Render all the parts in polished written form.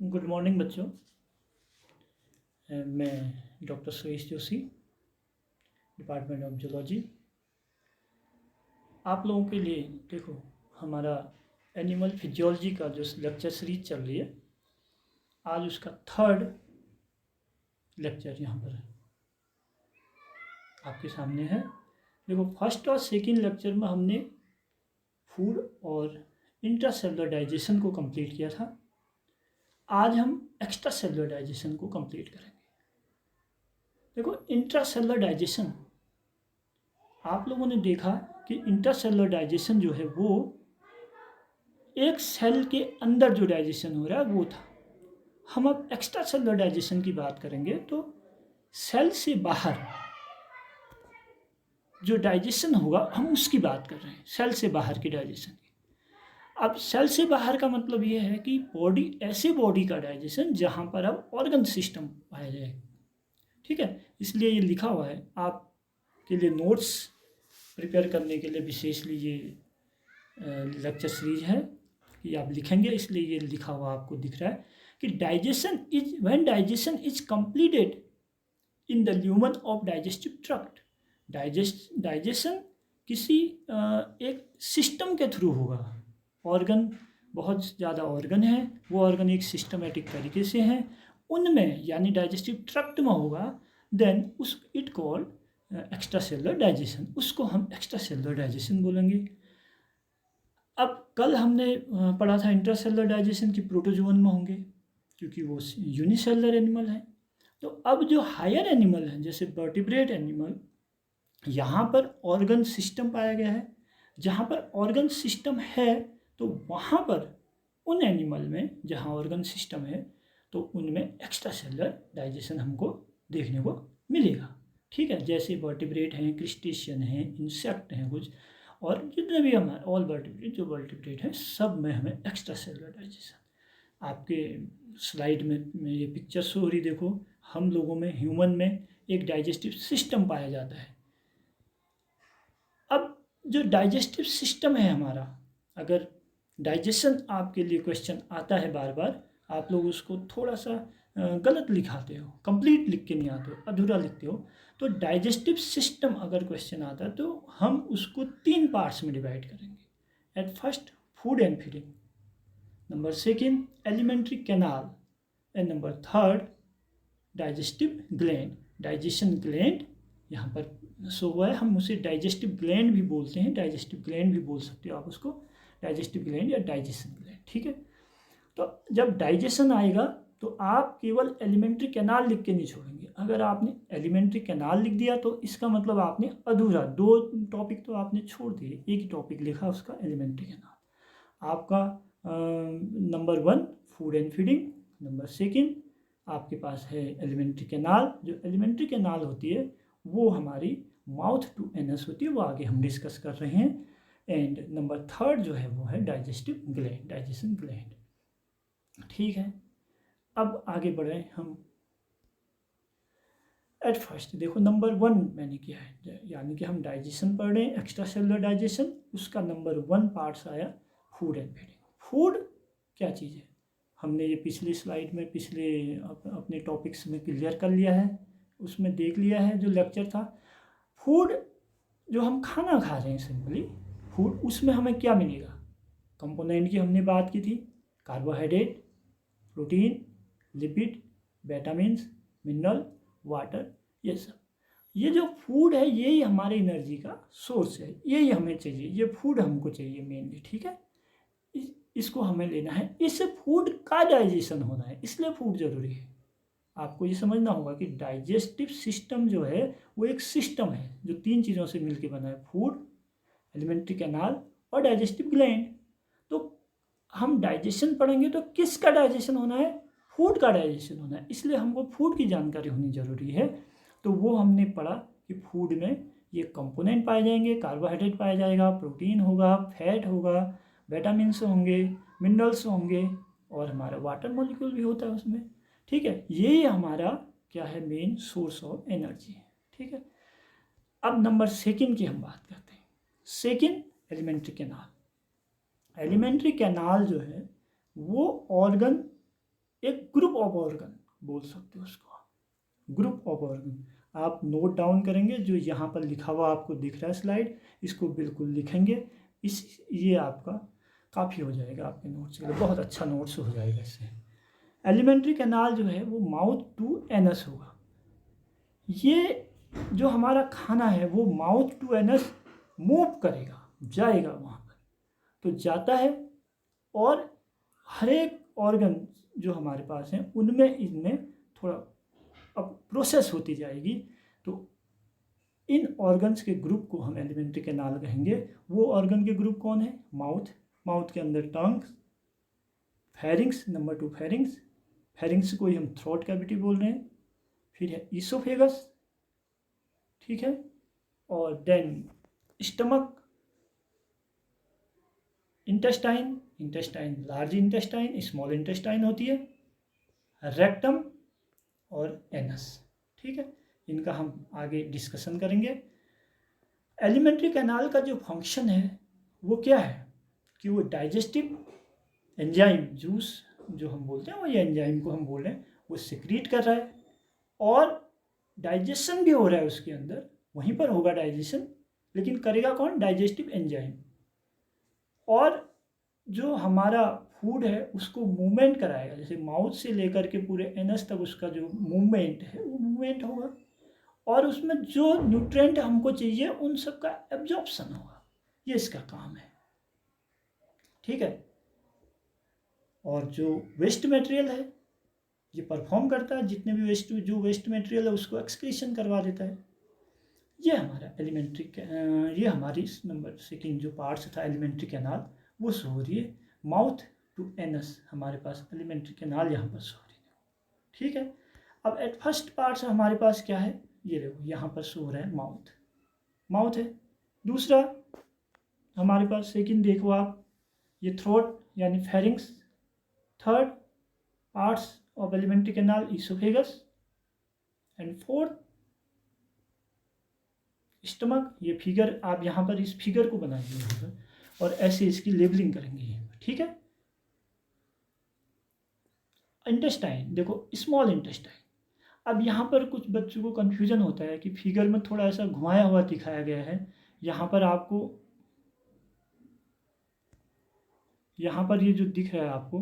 Good morning बच्चों। मैं doctor Suresh Joshi, department of zoology. आप लोगों के लिए देखो हमारा एनिमल फिजियोलॉजी का जो लेक्चर सीरीज चल रही है, आज उसका थर्ड लेक्चर यहाँ पर आपके सामने है। देखो फर्स्ट और सेकंड लेक्चर में हमने फूड और इंट्रासेलुलर डाइजेशन को कंप्लीट किया था। आज हम एक्स्ट्रा सेलुलर डाइजेशन को कंप्लीट करेंगे। देखो इंट्रासेलुलर डाइजेशन, आप लोगों ने देखा कि इंट्रासेलुलर डाइजेशन जो है वो एक सेल के अंदर जो डाइजेशन हो रहा है वो था। हम अब एक्स्ट्रा सेलुलर डाइजेशन की बात करेंगे तो सेल से बाहर जो डाइजेशन होगा हम उसकी बात कर रहे हैं, सेल से बाहर की डाइजेशन की। अब सेल से बाहर का मतलब ये है कि बॉडी, ऐसे बॉडी का डाइजेशन जहाँ पर अब ऑर्गन सिस्टम पाया जाए। ठीक है, इसलिए ये लिखा हुआ है आपके लिए, नोट्स प्रिपेयर करने के लिए विशेषली ये लेक्चर सीरीज है कि आप लिखेंगे, इसलिए ये लिखा हुआ आपको दिख रहा है कि digestion is when digestion is completed in the lumen of digestive tract. Digestion किसी एक सिस्टम के थ्रू होगा। ऑर्गन, बहुत ज़्यादा ऑर्गन है, वो ऑर्गन एक सिस्टमेटिक तरीके से हैं, उनमें यानी डाइजेस्टिव ट्रैक्ट में होगा, देन उस it called extra cellular digestion, उसको हम एक्स्ट्रा सेलुलर डाइजेशन बोलेंगे। अब कल हमने पढ़ा था इंट्रासेलुलर डाइजेशन की प्रोटोजोवन में होंगे क्योंकि वो यूनिसेलुलर एनिमल है। तो अब जो हायर एनिमल हैं जैसे वर्टिब्रेट एनिमल, यहाँ पर ऑर्गन सिस्टम पाया गया है। जहाँ पर ऑर्गन सिस्टम है तो वहाँ पर उन एनिमल में जहाँ ऑर्गन सिस्टम है तो उनमें एक्स्ट्रा सेलुलर डाइजेशन हमको देखने को मिलेगा। ठीक है, जैसे वर्टिब्रेट हैं, क्रिस्टेशियन हैं, इंसेक्ट हैं कुछ, और जितने भी हमारे ऑल वर्टिब्रेट, जो वर्टिब्रेट हैं सब में हमें एक्स्ट्रा सेलुलर डाइजेशन। आपके स्लाइड में ये पिक्चर शो हो रही, देखो हम लोगों में, ह्यूमन में एक डाइजेस्टिव सिस्टम पाया जाता है। अब जो डाइजेस्टिव सिस्टम है हमारा, अगर डाइजेशन आपके लिए क्वेश्चन आता है बार बार, आप लोग उसको थोड़ा सा गलत लिखाते हो, कंप्लीट लिख के नहीं आते हो, अधूरा लिखते हो। तो डाइजेस्टिव सिस्टम अगर क्वेश्चन आता है तो हम उसको 3 पार्ट्स में डिवाइड करेंगे। At first food and feeding, number second alimentary canal, and number third digestive gland. Digestion gland यहाँ पर शो हुआ है, हम उसे डाइजेस्टिव ग्लैंड भी बोलते हैं, डाइजेस्टिव ग्लैंड भी बोल सकते हो आप उसको, डाइजेस्टिव ग्लैंड या डाइजेशन ग्लैंड। ठीक है, तो जब डाइजेशन आएगा तो आप केवल एलिमेंट्री कैनाल लिख के नहीं छोड़ेंगे। अगर आपने एलिमेंट्री कैनाल लिख दिया तो इसका मतलब आपने अधूरा, 2 टॉपिक तो आपने छोड़ दिए, एक ही टॉपिक लिखा उसका, एलिमेंट्री कैनाल। आपका number 1 food and feeding, number second आपके पास है एलिमेंट्री कैनाल। जो एलिमेंट्री कैनाल होती है वो हमारी माउथ टू एनस होती है, वो आगे हम डिस्कस कर रहे हैं। एंड नंबर थर्ड जो है वो है डाइजेस्टिव ग्लैंड, डाइजेशन ग्लैंड। ठीक है, अब आगे बढ़े हम। एट फर्स्ट देखो नंबर 1 मैंने किया है, यानी कि हम डाइजेशन पढ़ रहे हैं, एक्स्ट्रा सेलुलर डाइजेशन, उसका नंबर 1 पार्ट्स आया फूड एंड फीडिंग। फूड क्या चीज़ है, हमने ये पिछली स्लाइड में, पिछले अपने टॉपिक्स में क्लियर कर लिया है, उसमें देख लिया है जो लेक्चर था। फूड जो हम खाना खा रहे हैं, सिंपली फूड, उसमें हमें क्या मिलेगा, कंपोनेंट की हमने बात की थी, carbohydrate, protein, lipid, vitamins, mineral, water, ये सब। ये जो फूड है यही हमारे एनर्जी का सोर्स है, यही हमें चाहिए, ये फूड हमको चाहिए मेनली। ठीक है, इसको हमें लेना है, इससे फूड का डाइजेशन होना है, इसलिए फूड जरूरी है। आपको ये समझना होगा कि डाइजेस्टिव सिस्टम जो है वो एक सिस्टम है जो 3 चीज़ों से मिलकर बना है, फूड, एलिमेंट्री कैनाल और डाइजेस्टिव ग्लैंड। तो हम डाइजेशन पढ़ेंगे तो किसका डाइजेशन होना है, फूड का डाइजेशन होना है, इसलिए हमको फूड की जानकारी होनी जरूरी है। तो वो हमने पढ़ा कि फूड में ये कंपोनेंट पाए जाएंगे, कार्बोहाइड्रेट पाया जाएगा, प्रोटीन होगा, फैट होगा, विटामिन्स होंगे, मिनरल्स होंगे, और हमारा वाटर मॉलिक्यूल भी होता है उसमें। ठीक है, ये हमारा क्या है, मेन सोर्स ऑफ एनर्जी है। ठीक है, अब नंबर सेकेंड की हम बात करते हैं। Second alimentary canal. Alimentary canal जो है वो ऑर्गन एक ग्रुप ऑफ ऑर्गन बोल सकते हो उसको, ग्रुप ऑफ ऑर्गन। आप नोट डाउन करेंगे, जो यहाँ पर लिखा हुआ आपको दिख रहा है स्लाइड, इसको बिल्कुल लिखेंगे। ये आपका काफ़ी हो जाएगा आपके नोट्स के लिए, बहुत अच्छा नोट्स हो जाएगा इससे। एलिमेंट्री कैनाल जो है वो माउथ टू एनस होगा। ये जो हमारा खाना है वो माउथ टू एनस मूव करेगा, जाएगा वहाँ पर, तो जाता है, और हर एक ऑर्गन जो हमारे पास हैं उनमें इनमें थोड़ा अब प्रोसेस होती जाएगी। तो इन ऑर्गन्स के ग्रुप को हम एलिमेंट्री कैनाल कहेंगे। वो ऑर्गन के ग्रुप कौन है? माउथ, माउथ के अंदर टंग, फेरिंग्स, नंबर 2 फेरिंग्स, फेरिंग्स को ही हम थ्रोट कैविटी बोल रहे हैं। फिर है ईसोफेगस, ठीक है, और then stomach, intestine, intestine large intestine, small intestine होती है, रेक्टम और एनस, ठीक है। इनका हम आगे डिस्कशन करेंगे। एलिमेंट्री कैनाल का जो फंक्शन है वो क्या है कि वो डाइजेस्टिव एंजाइम, जूस जो हम बोलते हैं वो, ये एंजाइम को हम बोल रहे हैं, वो सिक्रीट कर रहा है, और डाइजेशन भी हो रहा है उसके अंदर, वहीं पर होगा डाइजेशन, लेकिन करेगा कौन? Digestive enzyme. और जो हमारा फूड है उसको मूवमेंट कराएगा, जैसे माउथ से लेकर के पूरे एनस तक उसका जो मूवमेंट है वो मूवमेंट होगा, और उसमें जो न्यूट्रिएंट हमको चाहिए उन सब का एब्जॉर्प्शन होगा। ये इसका काम है, ठीक है। और जो वेस्ट मटेरियल है ये परफॉर्म करता है, जितने भी वेस्ट मटेरियल है उसको एक्सक्रीशन करवा देता है। ये हमारा एलिमेंट्री, ये हमारी नंबर सेकेंड जो पार्ट्स था एलिमेंट्री कैनाल, वो शो हो रही है। माउथ टू एनस हमारे पास एलिमेंट्री कैनाल यहाँ पर शो हो रही है, ठीक है। अब एट फर्स्ट पार्ट हमारे पास क्या है? ये देखो यहाँ पर शो हो रहा है माउथ, माउथ है। दूसरा हमारे पास सेकेंड देखो आप, ये थ्रोट यानी pharynx. Third parts of alimentary canal oesophagus, and fourth stomach. ये फिगर आप यहाँ पर इस फिगर को बनाएंगे यहाँ पर, और ऐसे इसकी लेबलिंग करेंगे यहाँ पर, ठीक है। इंटेस्टाइन देखो, स्मॉल इंटेस्टाइन। अब यहाँ पर कुछ बच्चों को कन्फ्यूजन होता है कि फिगर में थोड़ा ऐसा घुमाया हुआ दिखाया गया है। यहाँ पर आपको, यहाँ पर ये जो दिख रहा है आपको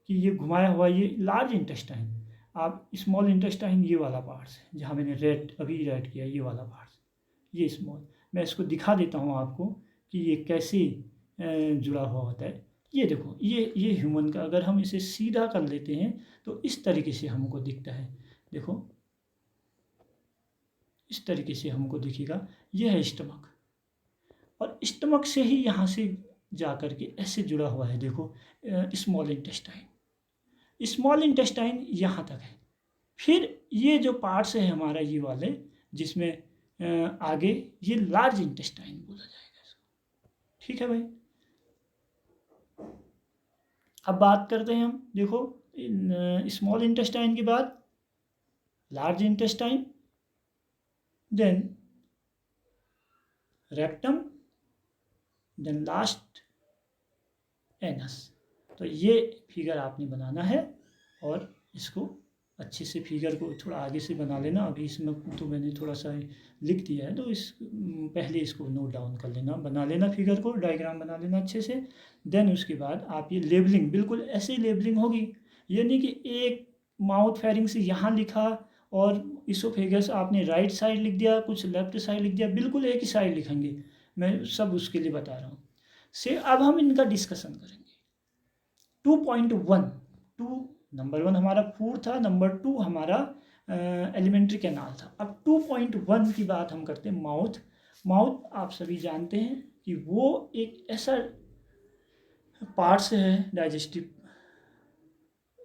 कि ये घुमाया हुआ, ये लार्ज इंटेस्टाइन। आप स्मॉल इंटेस्टाइन ये वाला पार्ट्स है जहाँ मैंने अभी रेड किया, ये वाला पार्ट्स, ये स्मॉल। मैं इसको दिखा देता हूँ आपको कि ये कैसे जुड़ा हुआ होता है। ये देखो, ये ह्यूमन का, अगर हम इसे सीधा कर लेते हैं तो इस तरीके से हमको दिखता है। देखो इस तरीके से हमको दिखेगा। ये है स्टमक, और स्टमक से ही यहाँ से जा कर के ऐसे जुड़ा हुआ है। देखो स्मॉल इंटेस्टाइन, स्मॉल इंटेस्टाइन यहाँ तक है। फिर ये जो पार्ट्स है हमारा ये वाले, जिसमें आगे ये लार्ज इंटेस्टाइन बोला जाएगा इसको, ठीक है भाई। अब बात करते हैं हम, देखो स्मॉल इंटेस्टाइन के बाद large intestine, then rectum, then last anus. तो ये फिगर आपने बनाना है, और इसको अच्छे से फिगर को थोड़ा आगे से बना लेना। अभी इसमें तो मैंने थोड़ा सा लिख दिया है, तो इस पहले इसको नोट डाउन कर लेना, बना लेना फिगर को, डायग्राम बना लेना अच्छे से। देन उसके बाद आप ये लेबलिंग, बिल्कुल ऐसे ही लेबलिंग होगी। ये नहीं कि एक माउथ फेरिंग से यहाँ लिखा और इसोफेगस आपने राइट साइड लिख दिया, कुछ लेफ्ट साइड लिख दिया, बिल्कुल एक ही साइड लिखेंगे। मैं सब उसके लिए बता रहा हूँ। से अब हम इनका डिस्कशन करेंगे। 2.1, नंबर 1 हमारा फूड था, नंबर 2 हमारा एलिमेंट्री कैनाल था। अब 2.1 की बात हम करते हैं माउथ। माउथ आप सभी जानते हैं कि वो एक ऐसा पार्ट्स है डाइजेस्टिव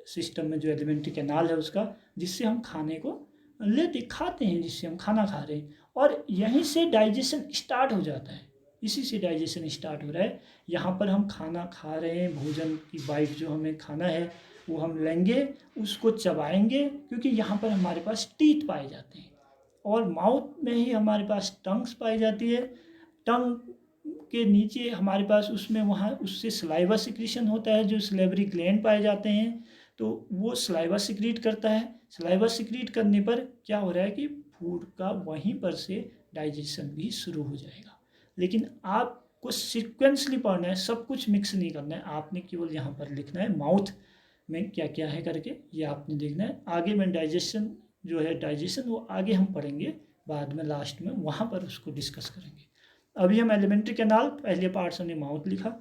सिस्टम में, जो एलिमेंट्री कैनाल है उसका, जिससे हम खाने को लेते खाते हैं, जिससे हम खाना खा रहे हैं, और यहीं से डाइजेशन स्टार्ट हो जाता है। इसी से डाइजेशन स्टार्ट हो रहा है। यहाँ पर हम खाना खा रहे हैं, भोजन की बाइट जो हमें खाना है वो हम लेंगे, उसको चबाएंगे, क्योंकि यहाँ पर हमारे पास टीथ पाए जाते हैं, और माउथ में ही हमारे पास टंग्स पाई जाती है। टंग के नीचे हमारे पास उसमें वहाँ उससे सलाइवा सिक्रीशन होता है, जो सलेवरी ग्लैंड पाए जाते हैं। तो वो सलाइवा सिक्रीट करता है। सलाइवा सिक्रीट करने पर क्या हो रहा है कि फूड का वहीं पर से डाइजेशन भी शुरू हो जाएगा। लेकिन आपको सिक्वेंसली पढ़ना है, सब कुछ मिक्स नहीं करना है। आपने केवल यहाँ पर लिखना है माउथ में क्या क्या है करके, ये आपने देखना है। आगे में डाइजेशन जो है, डाइजेशन वो आगे हम पढ़ेंगे बाद में, लास्ट में वहाँ पर उसको डिस्कस करेंगे। अभी हम एलिमेंट्री कैनाल पहले पार्ट हमने माउथ लिखा।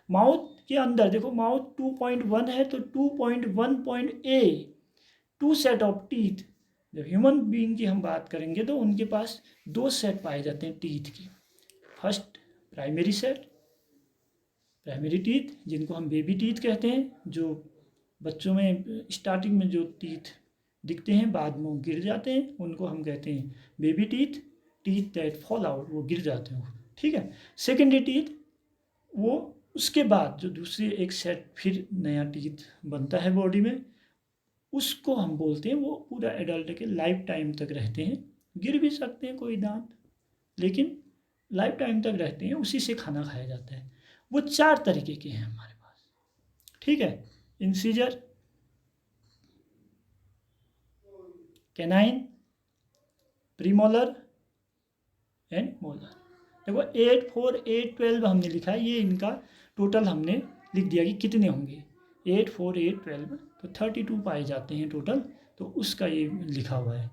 माउथ के अंदर देखो, माउथ 2.1 है तो 2.1 टू सेट ऑफ टीथ। जब ह्यूमन बीइंग की हम बात करेंगे तो उनके पास 2 सेट पाए जाते हैं टीथ की। First primary set, primary teeth जिनको हम बेबी टीथ कहते हैं, जो बच्चों में स्टार्टिंग में जो टीथ दिखते हैं बाद में वो गिर जाते हैं, उनको हम कहते हैं baby teeth. Teeth that fall out, वो गिर जाते हैं, ठीक है। सेकेंडरी टीथ, वो उसके बाद जो दूसरी एक सेट फिर नया टीथ बनता है बॉडी में, उसको हम बोलते हैं, वो पूरा एडल्ट के लाइफ टाइम तक रहते हैं। गिर भी सकते हैं कोई दांत, लेकिन लाइफ टाइम तक रहते हैं, उसी से खाना खाया जाता है। वो 4 तरीके के हैं हमारे पास, ठीक है। Incisor, canine, premolar and molar. देखो 8, 4, 8, 12 हमने लिखा है, ये इनका टोटल हमने लिख दिया कि कितने होंगे। 8, 4, 8, 12 तो 32 पाए जाते हैं टोटल, तो उसका ये लिखा हुआ है,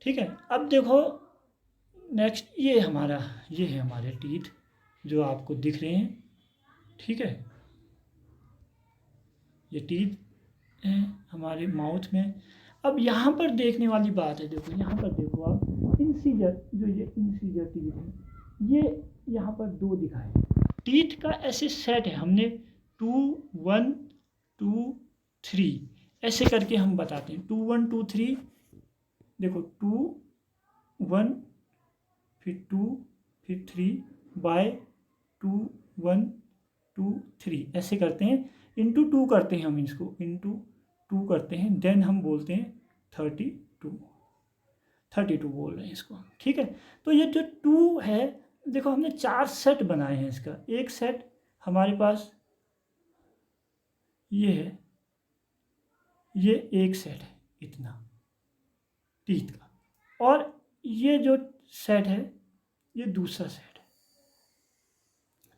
ठीक है। अब देखो नेक्स्ट, ये है हमारे टीथ जो आपको दिख रहे हैं, ठीक है। ये टीथ हैं हमारे माउथ में। अब यहाँ पर देखने वाली बात है, देखो यहाँ पर देखो आप, इंसीजर, जो ये इंसीजर टीथ है, ये यहाँ पर 2 दिखाए। टीथ का ऐसे सेट है, हमने 2, 1, 2, 3 ऐसे करके हम बताते हैं। 2, 1, 2, 3, देखो 2, 1, फिर 2, फिर 3, बाय 2, 1, 2, 3 ऐसे करते हैं। इंटू 2 करते हैं हम इसको, इंटू 2 करते हैं, देन हम बोलते हैं 32 बोल रहे हैं इसको, ठीक है। तो ये जो 2 है, देखो हमने 4 सेट बनाए हैं इसका। एक सेट हमारे पास ये है, ये एक सेट है इतना टीथ का, और ये जो सेट है ये दूसरा सेट है,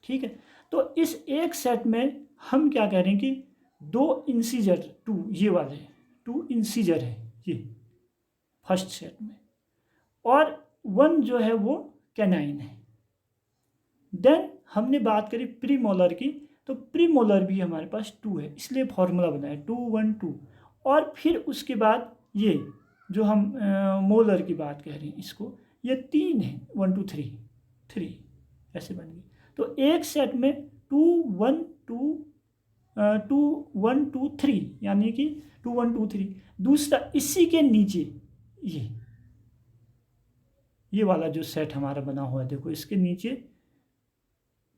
ठीक है। तो इस एक सेट में हम क्या कह रहे हैं कि 2 इंसीजर, 2 ये वाले 2 इंसीजर है ये फर्स्ट सेट में, और 1 जो है वो कैनाइन है। देन हमने बात करी प्रीमोलर की, तो प्रीमोलर भी हमारे पास 2 है, इसलिए फॉर्मूला बनाया 2, 1, 2। और फिर उसके बाद ये जो हम मोलर की बात कह रहे हैं, इसको ये 3 है, 1, 2, 3 ऐसे बन गए। तो एक सेट में 2, 1, 2, 2, 1, 2, 3 यानी कि 2, 1, 2, 3। दूसरा इसी के नीचे ये वाला जो सेट हमारा बना हुआ है, देखो इसके नीचे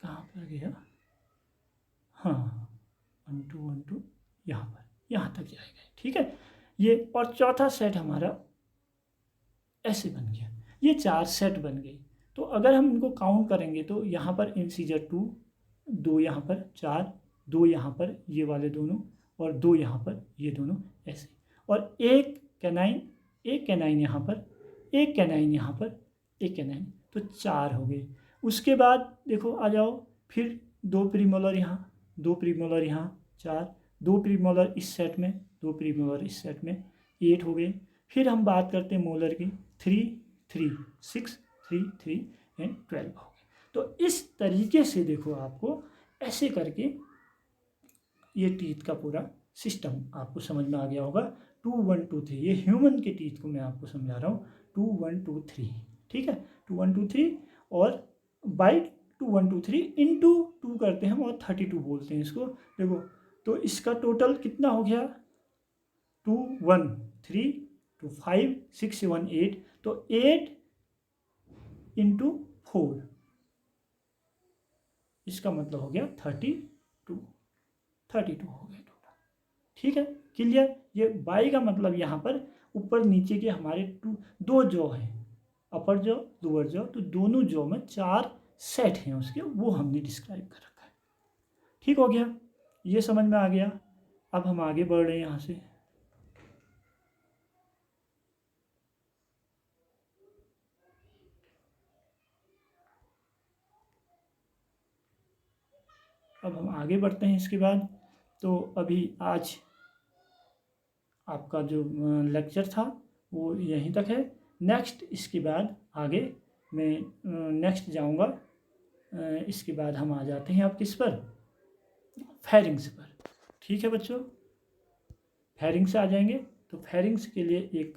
कहाँ पर गया, हाँ 1, 2, 1, 2 यहाँ पर, यहाँ तक जाएगा, ठीक है ये। और चौथा सेट हमारा ऐसे बन गया, ये 4 सेट बन गए। तो अगर हम इनको काउंट करेंगे तो यहाँ पर इंसीजर 2, 2 यहाँ पर, 4, 2 यहाँ पर ये वाले दोनों, और 2 यहाँ पर ये दोनों ऐसे, और एक कैनाइन यहाँ पर, एक कैनाइन यहाँ पर, एक कैनाइन, तो 4 हो गए। उसके बाद देखो आ जाओ, फिर 2 प्रीमोलर यहाँ, 2 प्रीमोलर यहाँ, 4, 2 प्रीमोलर इस सेट में, 2 प्रीमोलर इस सेट में, 8 हो गए। फिर हम बात करते हैं मोलर की, 3, 3, 6, 3, 3 एंड 12 हो गए। तो इस तरीके से देखो आपको ऐसे करके ये टीथ का पूरा सिस्टम आपको समझ में आ गया होगा। 2, 1, 2, 3 ये ह्यूमन के टीथ को मैं आपको समझा रहा हूँ। 2, 1, 2, 3 ठीक है, 2, 1, 2, 3 और बाई 2, 1, 2, 3 इंटू 2 करते हैं और 32 बोलते हैं इसको। देखो तो इसका टोटल कितना हो गया, 2, 1, 3, 2, 5, 6, 7, 8, तो 8 इंटू 4 इसका मतलब हो गया 32 हो गया टोटल, ठीक है क्लियर। ये बाई का मतलब यहाँ पर ऊपर नीचे के हमारे 2 जॉ हैं, अपर जॉ लोअर जॉ, तो दोनों जॉ में 4 सेट हैं उसके, वो हमने डिस्क्राइब कर रखा है। ठीक हो गया, ये समझ में आ गया। अब हम आगे बढ़ रहे हैं यहाँ से। अब हम आगे बढ़ते हैं इसके बाद। तो अभी आज आपका जो लेक्चर था वो यहीं तक है। नेक्स्ट इसके बाद आगे मैं नेक्स्ट जाऊंगा। इसके बाद हम आ जाते हैं आप किस पर, फेरिंग्स पर। ठीक है बच्चों, फेरिंग्स आ जाएंगे। तो फेरिंग्स के लिए एक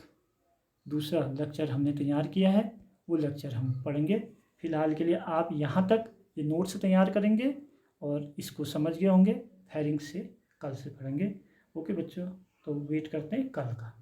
दूसरा लेक्चर हमने तैयार किया है, वो लेक्चर हम पढ़ेंगे। फ़िलहाल के लिए आप यहाँ तक ये नोट्स तैयार करेंगे और इसको समझ गए होंगे। फेरिंग्स से कल से पढ़ेंगे। ओके बच्चों, तो वेट करते हैं कल का।